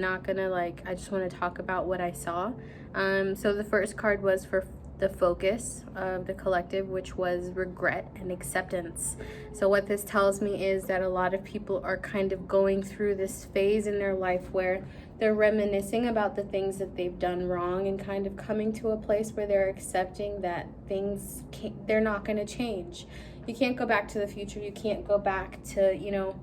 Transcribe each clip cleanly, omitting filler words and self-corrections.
Not gonna I just want to talk about what I saw. So the first card was for the focus of the collective, which was regret and acceptance. So what this tells me is that a lot of people are kind of going through this phase in their life where they're reminiscing about the things that they've done wrong and kind of coming to a place where they're accepting that they're not going to change. You can't go back to the future. You can't go back to,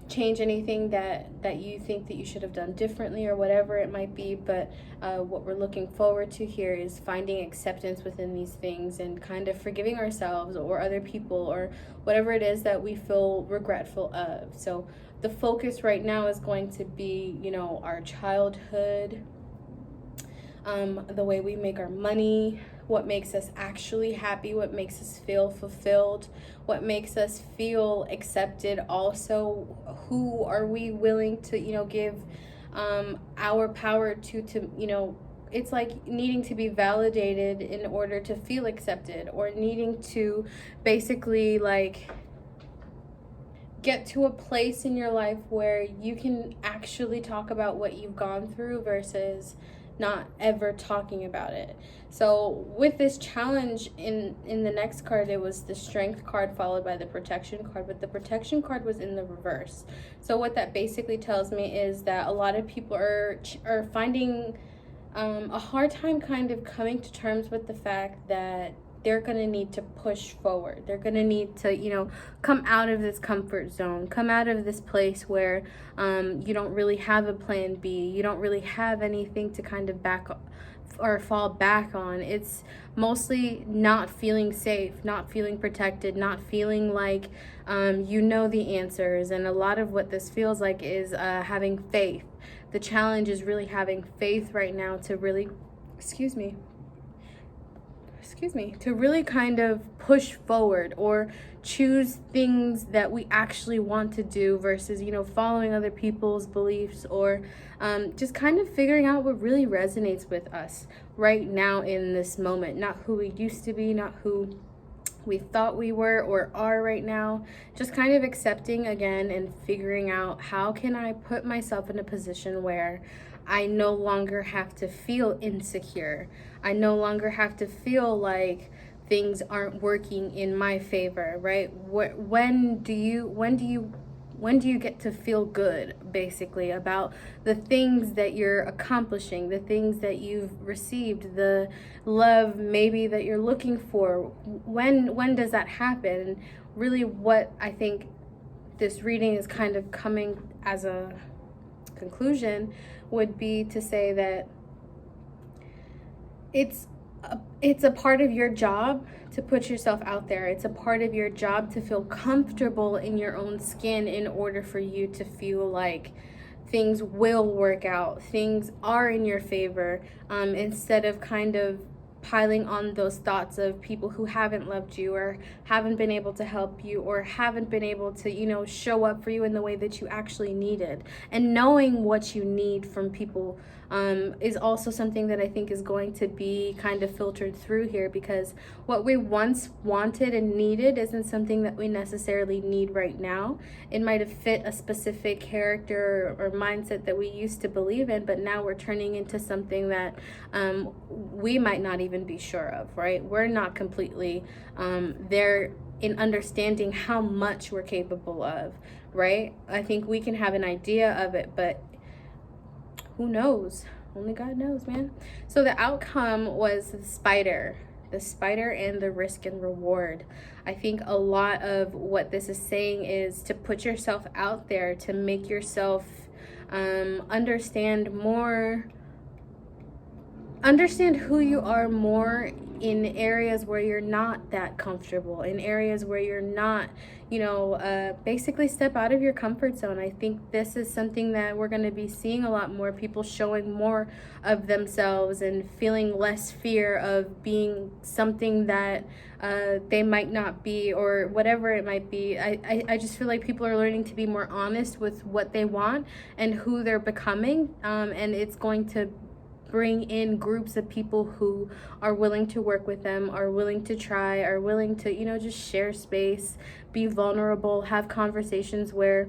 change anything that you think that you should have done differently or whatever it might be. But what we're looking forward to here is finding acceptance within these things and kind of forgiving ourselves or other people or whatever it is that we feel regretful of. So the focus right now is going to be, our childhood, the way we make our money, what makes us actually happy, what makes us feel fulfilled, what makes us feel accepted. Also, who are we willing to, give our power to, it's like needing to be validated in order to feel accepted, or needing to basically get to a place in your life where you can actually talk about what you've gone through versus not ever talking about it. So with this challenge in the next card, it was the strength card followed by the protection card, but the protection card was in the reverse. So what that basically tells me is that a lot of people are finding a hard time kind of coming to terms with the fact that they're going to need to push forward. They're going to need to, come out of this comfort zone, come out of this place where you don't really have a plan B. You don't really have anything to kind of back or fall back on. It's mostly not feeling safe, not feeling protected, not feeling like the answers. And a lot of what this feels like is having faith. The challenge is really having faith right now to really, to really kind of push forward or choose things that we actually want to do versus, following other people's beliefs, or just kind of figuring out what really resonates with us right now in this moment. Not who we used to be, not who we thought we were or are right now. Just kind of accepting again and figuring out, how can I put myself in a position where I no longer have to feel insecure. I no longer have to feel like things aren't working in my favor, right? When do you get to feel good, basically, about the things that you're accomplishing, the things that you've received, the love maybe that you're looking for? When does that happen? And really what I think this reading is kind of coming as a conclusion would be to say that it's a part of your job to put yourself out there. It's a part of your job to feel comfortable in your own skin in order for you to feel like things will work out, things are in your favor, instead of kind of piling on those thoughts of people who haven't loved you or haven't been able to help you or haven't been able to, show up for you in the way that you actually needed. And knowing what you need from people is also something that I think is going to be kind of filtered through here, because what we once wanted and needed isn't something that we necessarily need right now. It might have fit a specific character or mindset that we used to believe in, but now we're turning into something that we might not even be sure of, right? We're not completely there in understanding how much we're capable of, right? I think we can have an idea of it, but who knows? Only God knows, man. So the outcome was the spider and the risk and reward. I think a lot of what this is saying is to put yourself out there, to make yourself understand who you are more in areas where you're not that comfortable, in areas where you're not, basically step out of your comfort zone. I think this is something that we're going to be seeing a lot more, people showing more of themselves and feeling less fear of being something that they might not be, or whatever it might be. I just feel like people are learning to be more honest with what they want and who they're becoming, and it's going to bring in groups of people who are willing to work with them, are willing to try, are willing to, just share space, be vulnerable, have conversations where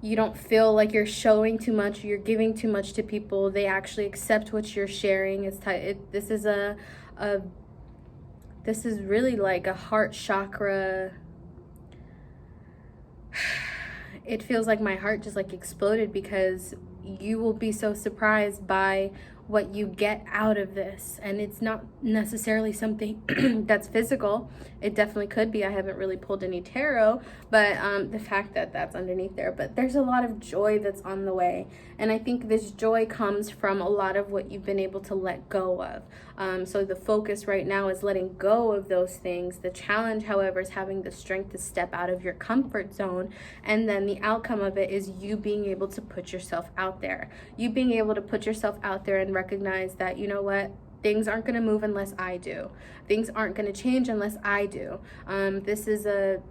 you don't feel like you're showing too much, you're giving too much to people. They actually accept what you're sharing. This is really like a heart chakra. It feels like my heart just like exploded, because you will be so surprised by what you get out of this. And it's not necessarily something that's physical. It definitely could be. I haven't really pulled any tarot, but the fact that that's underneath there, but there's a lot of joy that's on the way. And I think this joy comes from a lot of what you've been able to let go of. So the focus right now is letting go of those things. The challenge, however, is having the strength to step out of your comfort zone. And then the outcome of it is you being able to put yourself out there. You being able to put yourself out there and recognize that, you know what, things aren't going to move unless I do. Things aren't going to change unless I do. This is a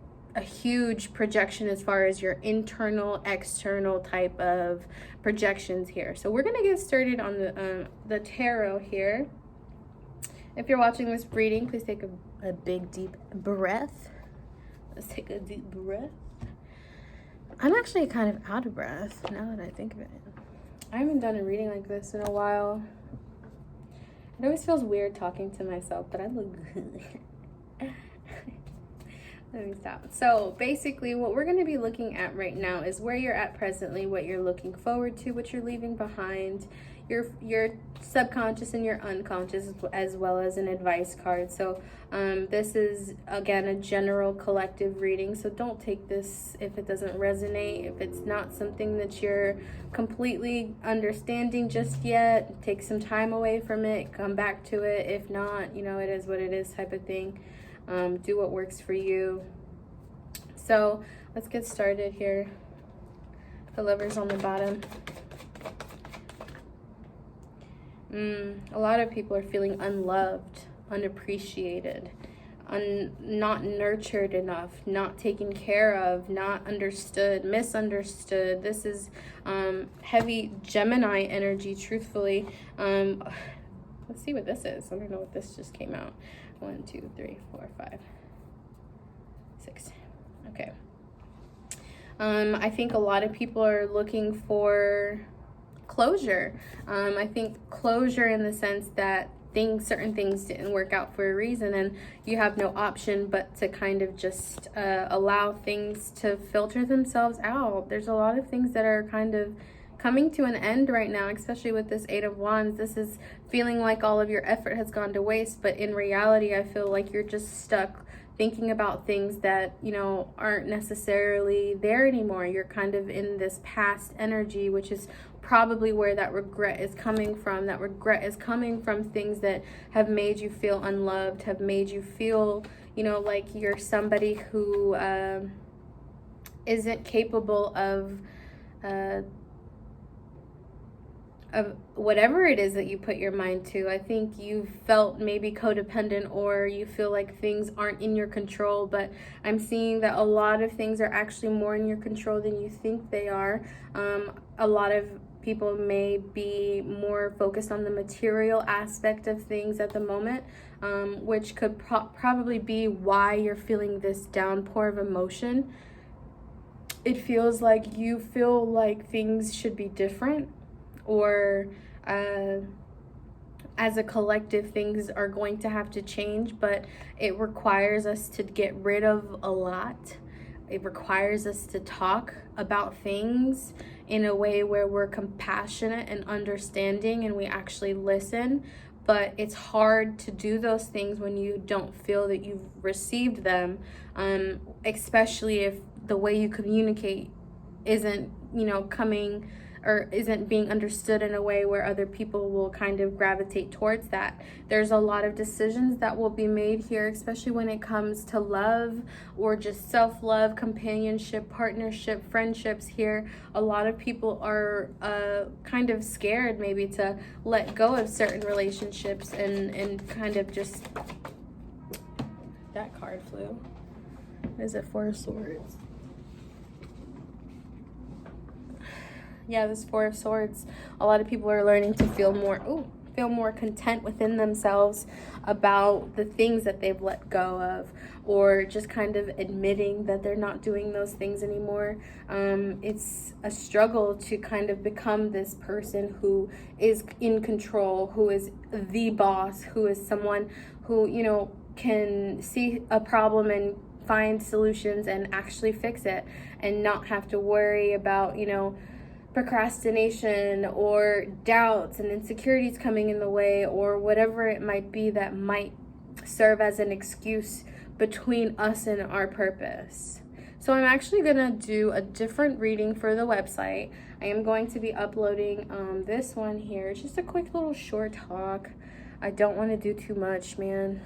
huge projection as far as your internal, external type of projections here. So we're going to get started on the tarot here. If you're watching this reading, please take a big, deep breath. Let's take a deep breath. I'm actually kind of out of breath now that I think of it. I haven't done a reading like this in a while. It always feels weird talking to myself, but I look good. Let me stop. So basically what we're going to be looking at right now is where you're at presently, what you're looking forward to, what you're leaving behind, your subconscious and your unconscious, as well as an advice card. So this is, again, a general collective reading. So don't take this if it doesn't resonate, if it's not something that you're completely understanding just yet. Take some time away from it, come back to it. If not, you know, it is what it is type of thing. Do what works for you. So let's get started here. The Lover's on the bottom. A lot of people are feeling unloved, unappreciated, not nurtured enough, not taken care of, not understood, misunderstood. This is heavy Gemini energy, truthfully. Let's see what this is. I don't know what this just came out. 1, 2, 3, 4, 5, 6. Okay. I think a lot of people are looking for closure. I think closure in the sense that certain things didn't work out for a reason, and you have no option but to kind of just allow things to filter themselves out. There's a lot of things that are kind of coming to an end right now, especially with this 8 of Wands. This is feeling like all of your effort has gone to waste, but in reality, I feel like you're just stuck thinking about things that, you know, aren't necessarily there anymore. You're kind of in this past energy, which is probably where that regret is coming from. That regret is coming from things that have made you feel unloved, have made you feel, you know, like you're somebody who isn't capable of whatever it is that you put your mind to. I think you felt maybe codependent, or you feel like things aren't in your control, but I'm seeing that a lot of things are actually more in your control than you think they are. A lot of people may be more focused on the material aspect of things at the moment, which could probably be why you're feeling this downpour of emotion. It feels like you feel like things should be different, or as a collective things are going to have to change, but it requires us to get rid of a lot. It requires us to talk about things in a way where we're compassionate and understanding and we actually listen. But it's hard to do those things when you don't feel that you've received them, especially if the way you communicate isn't, you know, coming or isn't being understood in a way where other people will kind of gravitate towards that. There's a lot of decisions that will be made here, especially when it comes to love or just self-love, companionship, partnership, friendships here. A lot of people are kind of scared maybe to let go of certain relationships and kind of just... That card flew. Is it 4 of Swords? Yeah, this 4 of Swords. A lot of people are learning to feel more feel more content within themselves about the things that they've let go of, or just kind of admitting that they're not doing those things anymore. It's a struggle to kind of become this person who is in control, who is the boss, who is someone who, you know, can see a problem and find solutions and actually fix it, and not have to worry about, you know, procrastination or doubts and insecurities coming in the way, or whatever it might be that might serve as an excuse between us and our purpose. So I'm actually gonna do a different reading for the website. I am going to be uploading this one here, just a quick little short talk. I don't want to do too much, man.